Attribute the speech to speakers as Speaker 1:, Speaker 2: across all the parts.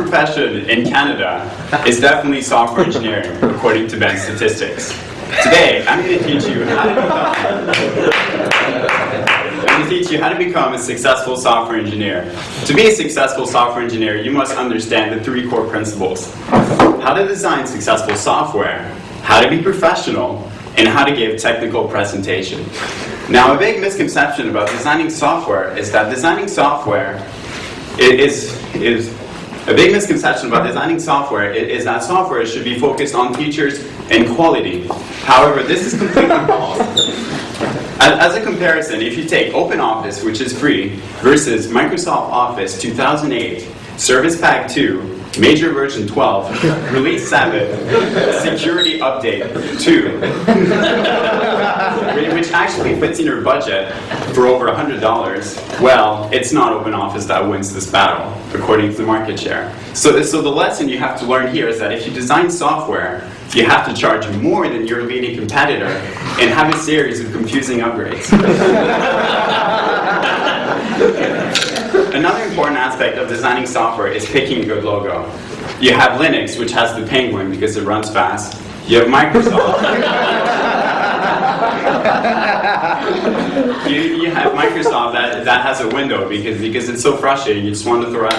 Speaker 1: profession in Canada is definitely software engineering, according to Ben's statistics. Today, I'm going to teach you how to become a successful software engineer. To be a successful software engineer, you must understand the 3 core principles: how to design successful software, how to be professional, and how to give technical presentation. Now, a big misconception about designing software is that designing software a big misconception about designing software is that software should be focused on features and quality. However, this is completely false. As a comparison, if you take OpenOffice, which is free, versus Microsoft Office 2008, Service Pack 2, Major Version 12, Release 7, Security Update 2, which actually fits in your budget for over $100, well, it's not OpenOffice that wins this battle, according to the market share. So the lesson you have to learn here is that if you design software, you have to charge more than your leading competitor and have a series of confusing upgrades. Another important aspect of designing software is picking a good logo. You have Linux, which has the penguin because it runs fast. You have Microsoft. you have Microsoft that has a window because it's so frustrating, you just want to throw it.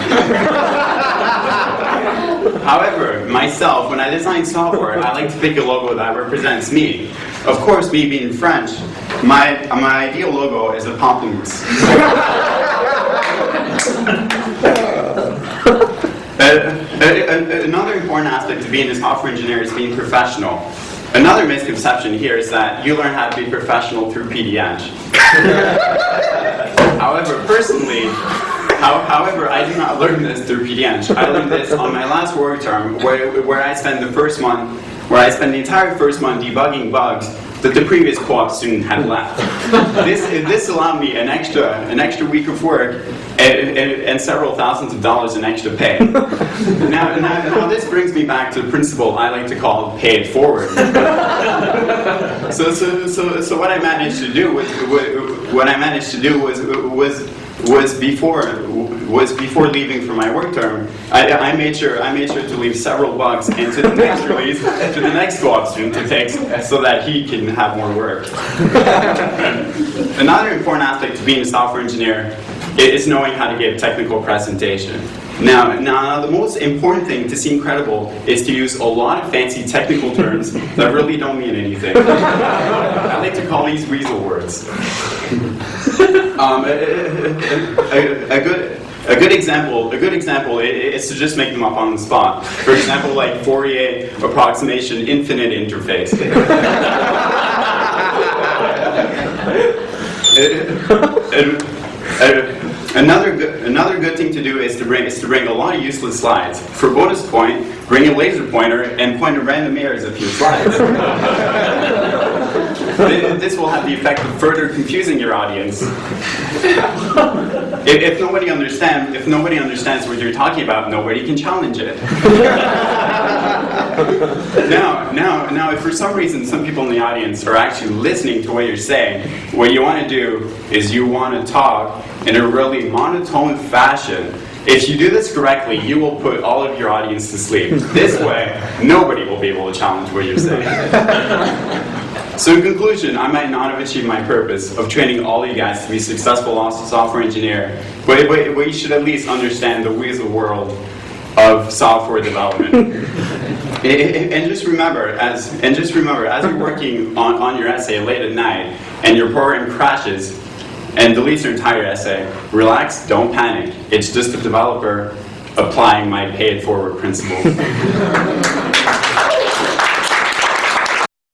Speaker 1: However, myself, when I design software, I like to pick a logo that represents me. Of course, me being French, my ideal logo is a pamplemousse. Another important aspect of being a software engineer is being professional. Another misconception here is that you learn how to be professional through PDEng. However, I did not learn this through PDEng. I learned this on my last work term, where I spent the entire first month debugging bugs that the previous co-op student had left. This allowed me an extra week of work and several thousands of dollars in extra pay. Now this brings me back to the principle I like to call pay it forward. So what I managed to do was before leaving for my work term, I made sure to leave several bugs into the next release to the next co-op student to take so that he can have more work. Another important aspect of being a software engineer is knowing how to give technical presentation. Now, the most important thing to seem credible is to use a lot of fancy technical terms that really don't mean anything. I like to call these weasel words. A good example is to just make them up on the spot. For example, like Fourier approximation infinite interface. Another good thing to do is to bring a lot of useless slides. For bonus point, bring a laser pointer and point at random areas of your slides. This will have the effect of further confusing your audience. If nobody understands what you're talking about, nobody can challenge it. Now, if for some reason some people in the audience are actually listening to what you're saying, what you want to do is you want to talk in a really monotone fashion. If you do this correctly, you will put all of your audience to sleep. This way, nobody will be able to challenge what you're saying. So in conclusion, I might not have achieved my purpose of training all you guys to be successful software engineer, but you should at least understand the weasel world of software development. And just remember, as you're working on your essay late at night, and your program crashes and deletes your entire essay, relax, don't panic. It's just a developer applying my pay it forward principle.